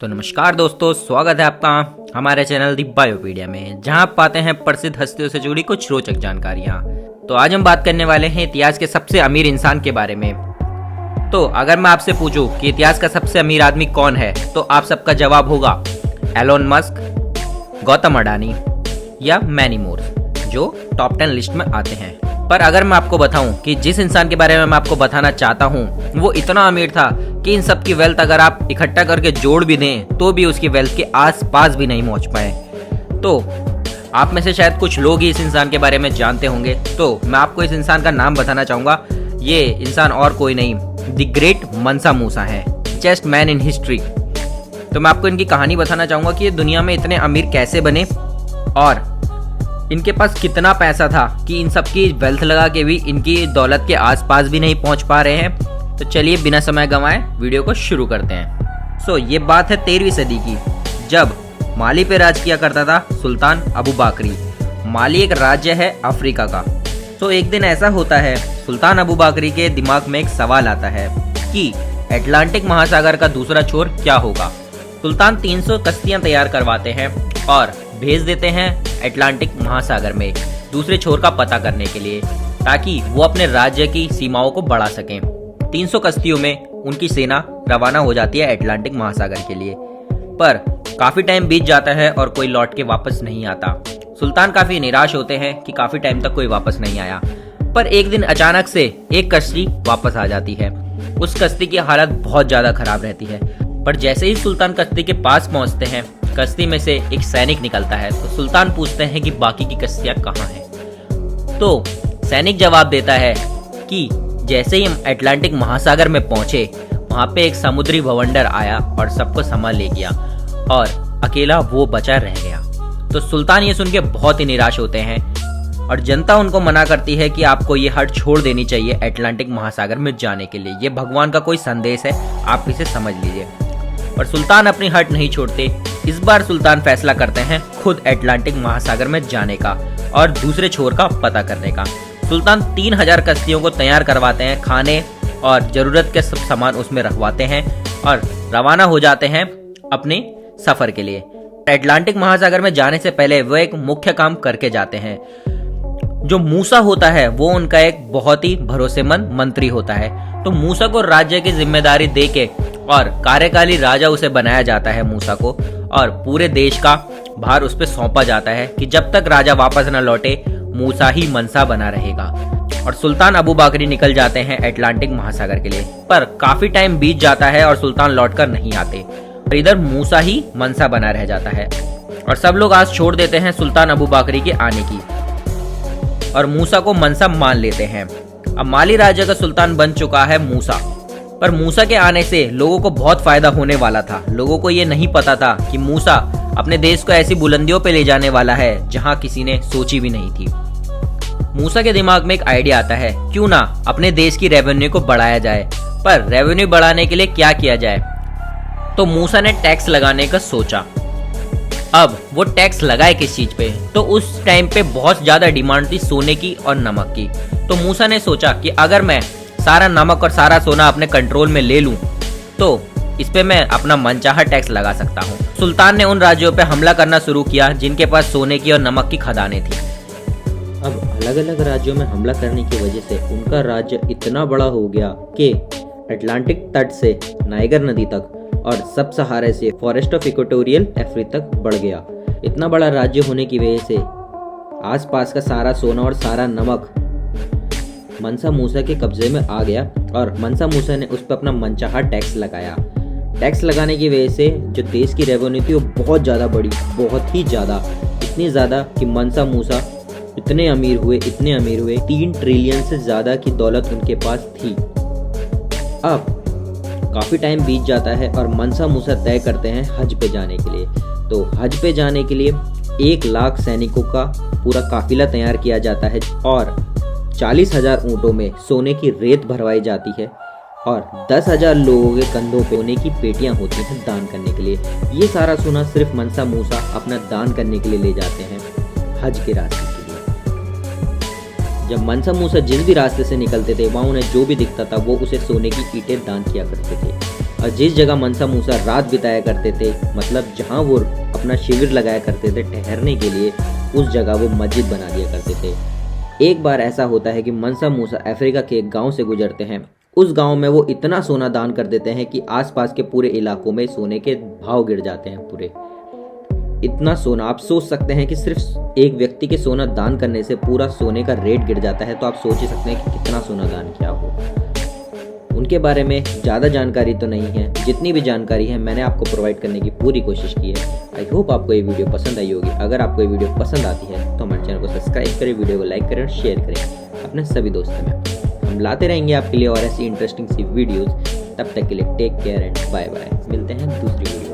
तो नमस्कार दोस्तों, स्वागत है आपका हमारे चैनल दी बायोपीडिया में, जहां आप पाते हैं प्रसिद्ध हस्तियों से जुड़ी कुछ रोचक जानकारियां। तो आज हम बात करने वाले हैं इतिहास के सबसे अमीर इंसान के बारे में। तो अगर मैं आपसे पूछूं कि इतिहास का सबसे अमीर आदमी कौन है, तो आप सबका जवाब होगा एलोन मस्क, गौतम अडानी या मैनी मोर, जो टॉप 10 लिस्ट में आते हैं। पर अगर मैं आपको बताऊं कि जिस इंसान के बारे में मैं आपको बताना चाहता हूं वो इतना अमीर था कि इन सब की वेल्थ अगर आप इकट्ठा करके जोड़ भी दें तो भी उसकी वेल्थ के आसपास भी नहीं पहुंच पाए। तो आप में से शायद कुछ लोग ही इस इंसान के बारे में जानते होंगे, तो मैं आपको इस इंसान का नाम बताना चाहूँगा। ये इंसान और कोई नहीं, द ग्रेट मनसा मूसा है, चेस्ट मैन इन हिस्ट्री। तो मैं आपको इनकी कहानी बताना चाहूँगा कि ये दुनिया में इतने अमीर कैसे बने और इनके पास कितना पैसा था कि इन सब की वेल्थ लगा के भी इनकी दौलत के आसपास भी नहीं पहुंच पा रहे हैं। तो चलिए बिना समय गंवाए वीडियो को शुरू करते हैं। ये बात है 13वीं सदी की, जब माली पे राज किया करता था सुल्तान अबू बाकरी। माली एक राज्य है अफ्रीका का। एक दिन ऐसा होता है, सुल्तान अबू बाकरी के दिमाग में एक सवाल आता है कि अटलांटिक महासागर का दूसरा छोर क्या होगा। सुल्तान 300 कश्तियां तैयार करवाते हैं और भेज देते हैं अटलांटिक महासागर में दूसरे छोर का पता करने के लिए, ताकि वो अपने राज्य की सीमाओं को बढ़ा सकें। 300 कश्तियों में उनकी सेना रवाना हो जाती है अटलांटिक महासागर के लिए। पर काफी टाइम बीत जाता है और कोई लौट के वापस नहीं आता। सुल्तान काफी निराश होते हैं कि काफी टाइम तक कोई वापस नहीं आया। पर एक दिन अचानक से एक कश्ती वापस आ जाती है। उस कश्ती की हालत बहुत ज्यादा खराब रहती है। पर जैसे ही सुल्तान कश्ती के पास पहुंचते हैं, कश्ती में से एक सैनिक निकलता है। तो सुल्तान पूछते हैं कि बाकी की कश्तियां कहाँ हैं। तो सैनिक जवाब देता है कि जैसे ही हम अटलांटिक महासागर में पहुंचे, वहां पे एक समुद्री भवंडर आया और सबको संभाल ले गया और अकेला वो बचा रह गया। तो सुल्तान ये सुन के बहुत ही निराश होते हैं और जनता उनको मना करती है कि आपको ये हट छोड़ देनी चाहिए अटलांटिक महासागर में जाने के लिए। ये भगवान का कोई संदेश है, आप इसे समझ लीजिए। और सुल्तान अपनी हट नहीं छोड़ते। इस बार सुल्तान फैसला करते हैं खुद अटलांटिक महासागर में जाने का और दूसरे छोर का पता करने का। सुल्तान 3000 कश्तियों को तैयार करवाते हैं, खाने और जरूरत के सब सामान उसमें रखवाते हैं और रवाना हो जाते हैं अपने सफर के लिए। अटलांटिक महासागर में जाने से पहले वो एक मुख्य काम करके जाते हैं। जो मूसा होता है वो उनका एक बहुत ही भरोसेमंद मंत्री होता है। तो मूसा को राज्य की जिम्मेदारी देके और कार्यकाली राजा उसे बनाया जाता है मूसा को, और पूरे देश का भार उस पर सौंपा जाता है कि जब तक राजा वापस न लौटे मूसा ही मनसा बना रहेगा। और सुल्तान अबू बाकरी निकल जाते हैं अटलांटिक महासागर के लिए। पर काफी टाइम बीत जाता है और सुल्तान लौटकर नहीं आते और इधर मूसा ही मनसा बना रह जाता है और सब लोग आस छोड़ देते हैं सुल्तान अबू बाकरी के आने की और मूसा को मनसा मान लेते हैं। अब माली राज्य का सुल्तान बन चुका है मूसा। पर मूसा के आने से लोगों को बहुत फायदा होने वाला था। लोगों को ये नहीं पता था कि मूसा अपने देश को ऐसी बुलंदियों पे ले जाने वाला है जहां किसी ने सोची भी नहीं थी। मूसा के दिमाग में एक आइडिया आता है, क्यों ना अपने देश की रेवेन्यू को बढ़ाया जाए। पर रेवेन्यू बढ़ाने के लिए क्या किया जाए? तो मूसा ने टैक्स लगाने का सोचा। अब वो टैक्स लगाए किस चीज पे? तो उस टाइम पे बहुत ज्यादा डिमांड थी सोने की और नमक की। तो मूसा ने सोचा कि अगर मैं सारा नमक और सारा सोना अपने कंट्रोल में ले लूं तो इस पे मैं अपना मनचाहा टैक्स लगा सकता हूं। सुल्तान ने उन राज्यों पे हमला करना शुरू किया जिनके पास सोने की और नमक की खदानें थी। अब अलग अलग राज्यों में हमला करने की वजह से उनका राज्य इतना बड़ा हो गया कि अटलांटिक तट से नाइगर नदी तक और सब सहारे से फॉरेस्ट ऑफ इक्वेटोरियल अफ्रीका तक बढ़ गया। इतना बड़ा राज्य होने की वजह से आसपास का सारा सोना और सारा नमक मनसा मूसा के कब्जे में आ गया और मनसा मूसा ने उस पर अपना मनचाहा टैक्स लगाया। टैक्स लगाने की वजह से जो देश की रेवेन्यू थी वो बहुत ज़्यादा बढ़ी, बहुत ही ज़्यादा, इतनी ज़्यादा कि मनसा मूसा इतने अमीर हुए 3 ट्रिलियन से ज़्यादा की दौलत उनके पास थी। अब काफ़ी टाइम बीत जाता है और मनसा मूसा तय करते हैं हज पे जाने के लिए। तो हज पे जाने के लिए 1 लाख सैनिकों का पूरा काफिला तैयार किया जाता है और 40,000 ऊँटों में सोने की रेत भरवाई जाती है और 10,000 लोगों के कंधों पे सोने की पेटियां होती हैं दान करने के लिए। ये सारा सोना सिर्फ मनसा मूसा अपना दान करने के लिए ले जाते हैं हज के रास्ते के लिए। जब मनसा मूसा जिस भी रास्ते से निकलते थे वहाँ उन्हें जो भी दिखता था वो उसे सोने की ईंटें दान किया करते थे। और जिस जगह मनसा मूसा रात बिताया करते थे, मतलब जहाँ वो अपना शिविर लगाया करते थे ठहरने के लिए, उस जगह वो मस्जिद बना दिया करते थे। एक बार ऐसा होता है कि मनसा मूसा अफ्रीका के एक गांव से गुजरते हैं। उस गांव में वो इतना सोना दान कर देते हैं कि आसपास के पूरे इलाकों में सोने के भाव गिर जाते हैं पूरे। इतना सोना, आप सोच सकते हैं कि सिर्फ एक व्यक्ति के सोना दान करने से पूरा सोने का रेट गिर जाता है, तो आप सोच ही सकते हैं कि कितना सोना दान किया हो। उनके बारे में ज़्यादा जानकारी तो नहीं है, जितनी भी जानकारी है मैंने आपको प्रोवाइड करने की पूरी कोशिश की है। आई होप आपको ये वीडियो पसंद आई होगी। अगर आपको ये वीडियो पसंद आती है तो हमारे चैनल को सब्सक्राइब करें, वीडियो को लाइक करें और शेयर करें अपने सभी दोस्तों में। हम लाते रहेंगे आपके लिए और ऐसी इंटरेस्टिंग सी वीडियोज़। तब तक के लिए take care and bye bye. मिलते हैं दूसरी वीडियो।